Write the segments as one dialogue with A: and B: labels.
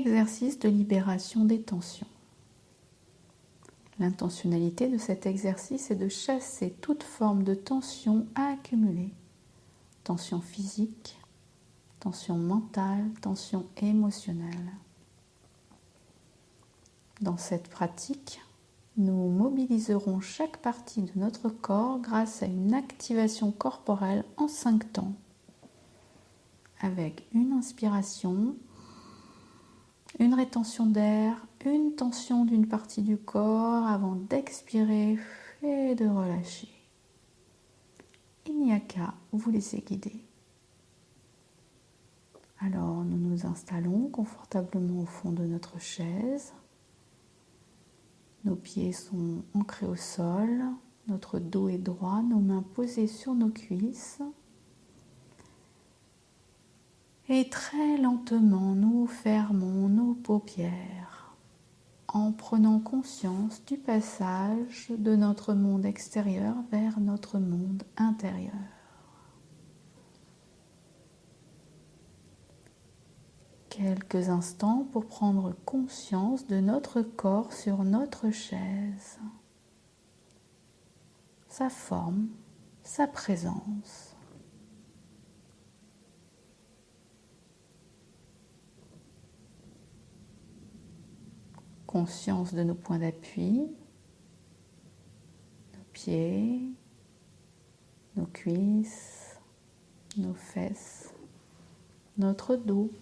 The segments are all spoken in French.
A: exercice de libération des tensions. L'intentionnalité de cet exercice est de chasser toute forme de tension accumulée. Tension physique, tension mentale, tension émotionnelle. Dans cette pratique, nous mobiliserons chaque partie de notre corps grâce à une activation corporelle en 5 temps. Avec une inspiration, une rétention d'air, une tension d'une partie du corps avant d'expirer et de relâcher. Il n'y a qu'à vous laisser guider. Alors nous nous installons confortablement au fond de notre chaise. Nos pieds sont ancrés au sol, notre dos est droit, nos mains posées sur nos cuisses. Et très lentement, nous fermons nos paupières en prenant conscience du passage de notre monde extérieur vers notre monde intérieur. Quelques instants pour prendre conscience de notre corps sur notre chaise, sa forme, sa présence. Conscience de nos points d'appui, nos pieds, nos cuisses, nos fesses, notre dos.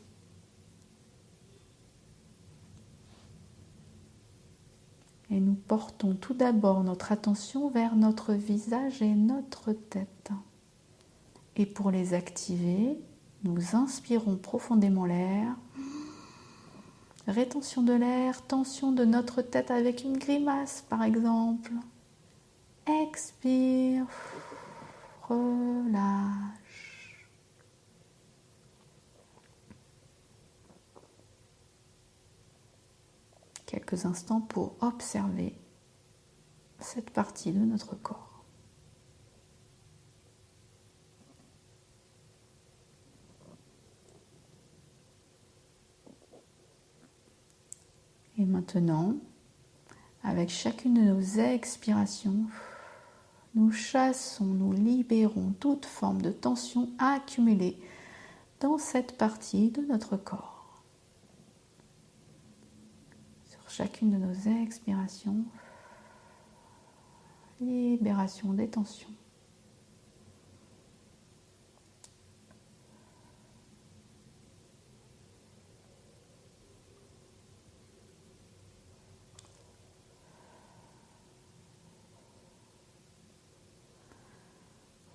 A: Et nous portons tout d'abord notre attention vers notre visage et notre tête. Et pour les activer, nous inspirons profondément l'air. Rétention de l'air, tension de notre tête avec une grimace par exemple. Expire, relâche. Quelques instants pour observer cette partie de notre corps. Et maintenant, avec chacune de nos expirations, nous chassons, nous libérons toute forme de tension accumulée dans cette partie de notre corps. Sur chacune de nos expirations, libération des tensions.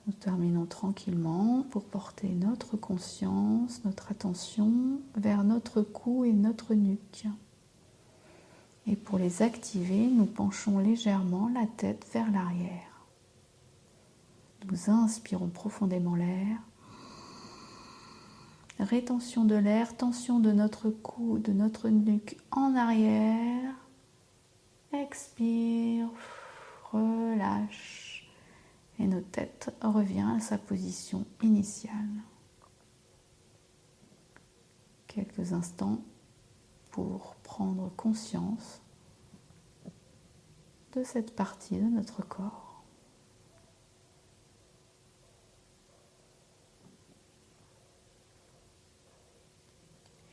A: Nous terminons tranquillement pour porter notre conscience, notre attention vers notre cou et notre nuque. Et pour les activer, nous penchons légèrement la tête vers l'arrière. Nous inspirons profondément l'air. Rétention de l'air, tension de notre cou, de notre nuque en arrière. Expire, relâche. Et notre tête revient à sa position initiale. Quelques instants pour prendre conscience de cette partie de notre corps.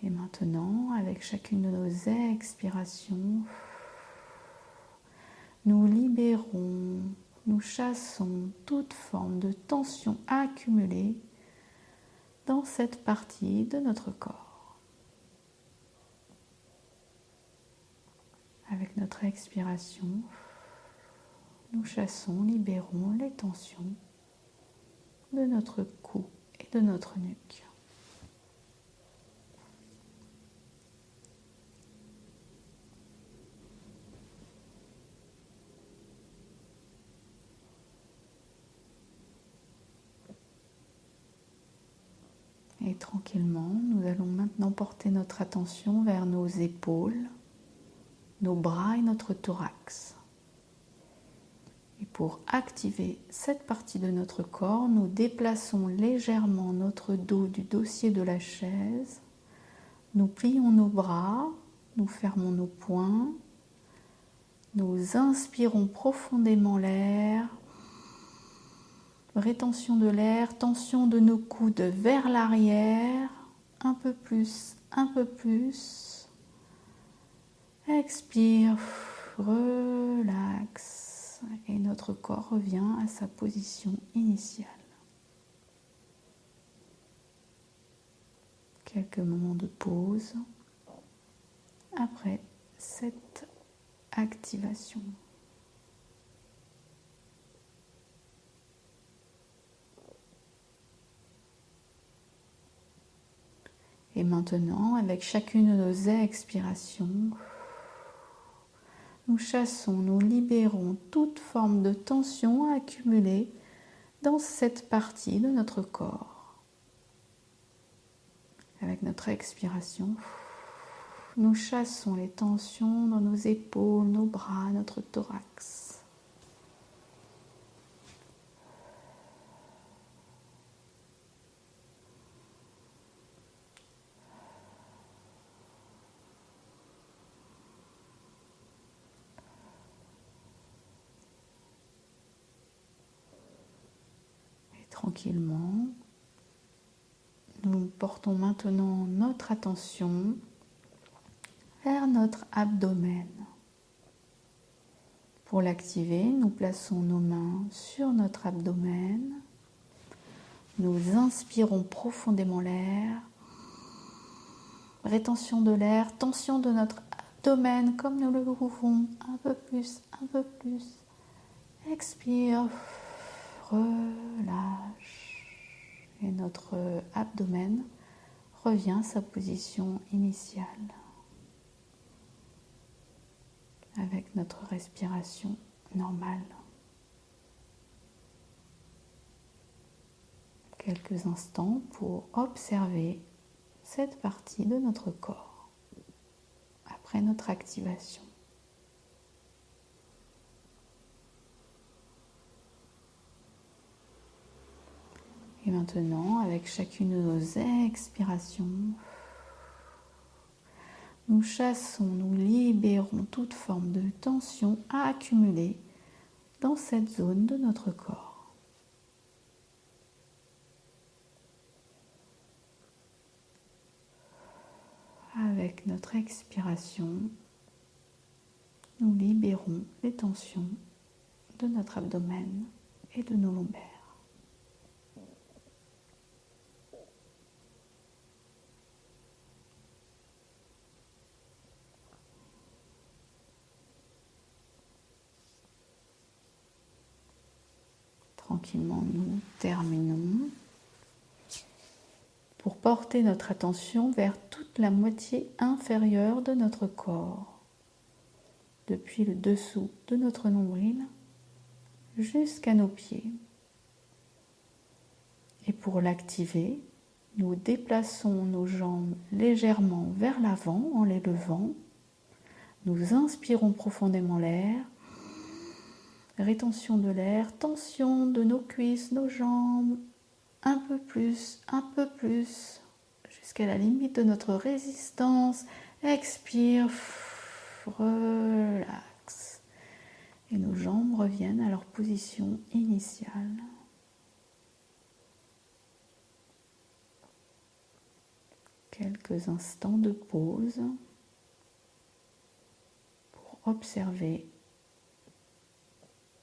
A: Et maintenant, avec chacune de nos expirations, nous libérons, nous chassons toute forme de tension accumulée dans cette partie de notre corps. Avec notre expiration, nous chassons, libérons les tensions de notre cou et de notre nuque. Et tranquillement, nous allons maintenant porter notre attention vers nos épaules, nos bras et notre thorax. Et pour activer cette partie de notre corps, nous déplaçons légèrement notre dos du dossier de la chaise Nous plions nos bras, nous fermons nos poings, nous inspirons profondément l'air, rétention de l'air, tension de nos coudes vers l'arrière, un peu plus, un peu plus. Expire, relax et notre corps revient à sa position initiale. Quelques moments de pause après cette activation. Et maintenant, avec chacune de nos expirations, nous chassons, nous libérons toute forme de tension accumulée dans cette partie de notre corps. Avec notre expiration, nous chassons les tensions dans nos épaules, nos bras, notre thorax. Et tranquillement, nous portons maintenant notre attention vers notre abdomen. Pour l'activer, nous plaçons nos mains sur notre abdomen. Nous inspirons profondément l'air. Rétention de l'air, tension de notre abdomen comme nous le pouvons. Un peu plus, un peu plus. Expire, relâche. Et notre abdomen revient à sa position initiale. Avec notre respiration normale. Quelques instants pour observer cette partie de notre corps après notre activation. Et maintenant, avec chacune de nos expirations, nous chassons, nous libérons toute forme de tension accumulée dans cette zone de notre corps. Avec notre expiration, nous libérons les tensions de notre abdomen et de nos lombaires. Tranquillement, nous terminons pour porter notre attention vers toute la moitié inférieure de notre corps, depuis le dessous de notre nombril jusqu'à nos pieds. Et pour l'activer, nous déplaçons nos jambes légèrement vers l'avant en les levant. Nous inspirons profondément l'air. Rétention de l'air, tension de nos cuisses, nos jambes, un peu plus, jusqu'à la limite de notre résistance. Expire, relax. Et nos jambes reviennent à leur position initiale. Quelques instants de pause pour observer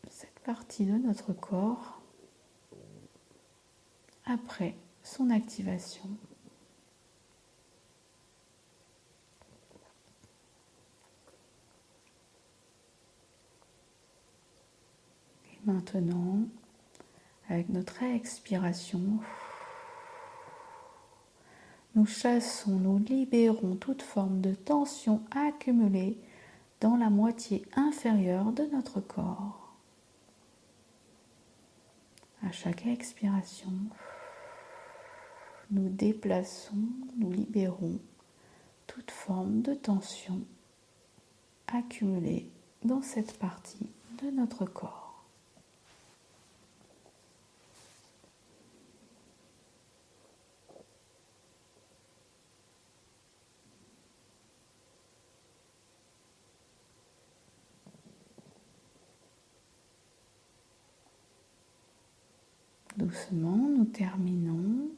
A: cette partie de notre corps après son activation. Et maintenant, avec notre expiration, nous chassons, nous libérons toute forme de tension accumulée dans la moitié inférieure de notre corps. À chaque expiration, nous déplaçons, nous libérons toute forme de tension accumulée dans cette partie de notre corps. Doucement, nous terminons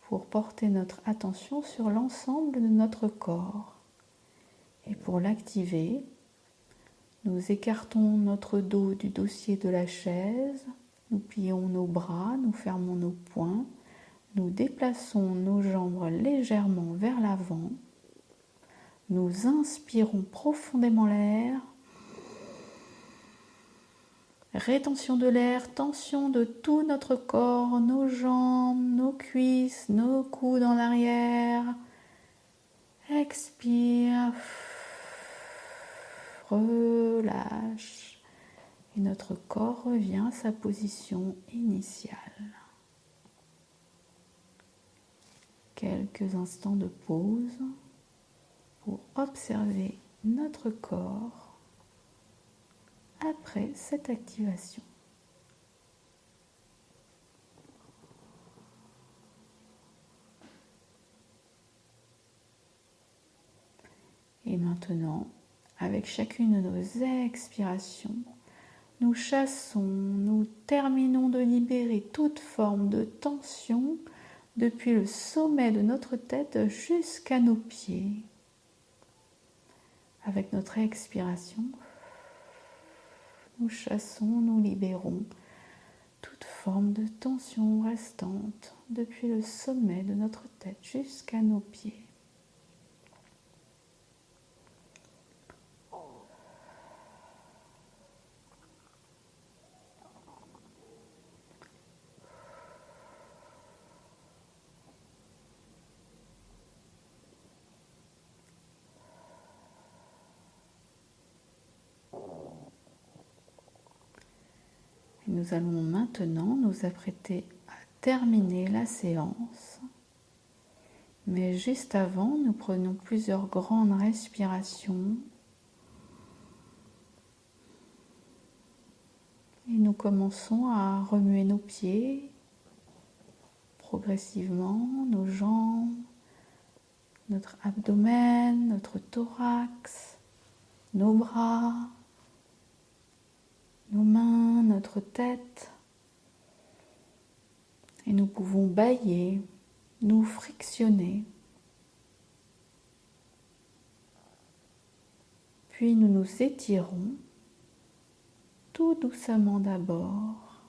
A: pour porter notre attention sur l'ensemble de notre corps. Et pour l'activer, nous écartons notre dos du dossier de la chaise, nous plions nos bras, nous fermons nos poings, nous déplaçons nos jambes légèrement vers l'avant, nous inspirons profondément l'air, rétention de l'air, tension de tout notre corps, nos jambes, nos cuisses, nos coudes en arrière. Expire, relâche et notre corps revient à sa position initiale. Quelques instants de pause pour observer notre corps après cette activation. Et maintenant, avec chacune de nos expirations, nous chassons, nous terminons de libérer toute forme de tension depuis le sommet de notre tête jusqu'à nos pieds. Avec notre expiration, nous chassons, nous libérons toute forme de tension restante depuis le sommet de notre tête jusqu'à nos pieds. Et nous allons maintenant nous apprêter à terminer la séance. Mais juste avant, nous prenons plusieurs grandes respirations. Et nous commençons à remuer nos pieds progressivement, nos jambes, notre abdomen, notre thorax, nos bras, nos mains, notre tête. Et nous pouvons bâiller, nous frictionner. Puis nous nous étirons tout doucement d'abord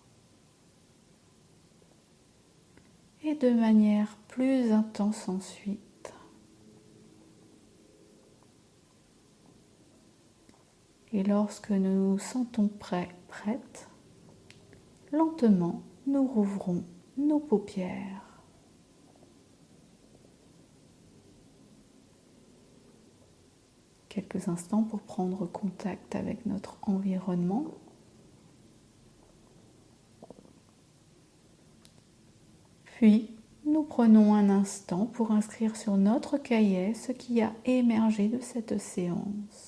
A: et de manière plus intense ensuite. Et lorsque nous nous sentons prêtes, lentement nous rouvrons nos paupières. Quelques instants pour prendre contact avec notre environnement. Puis, nous prenons un instant pour inscrire sur notre cahier ce qui a émergé de cette séance.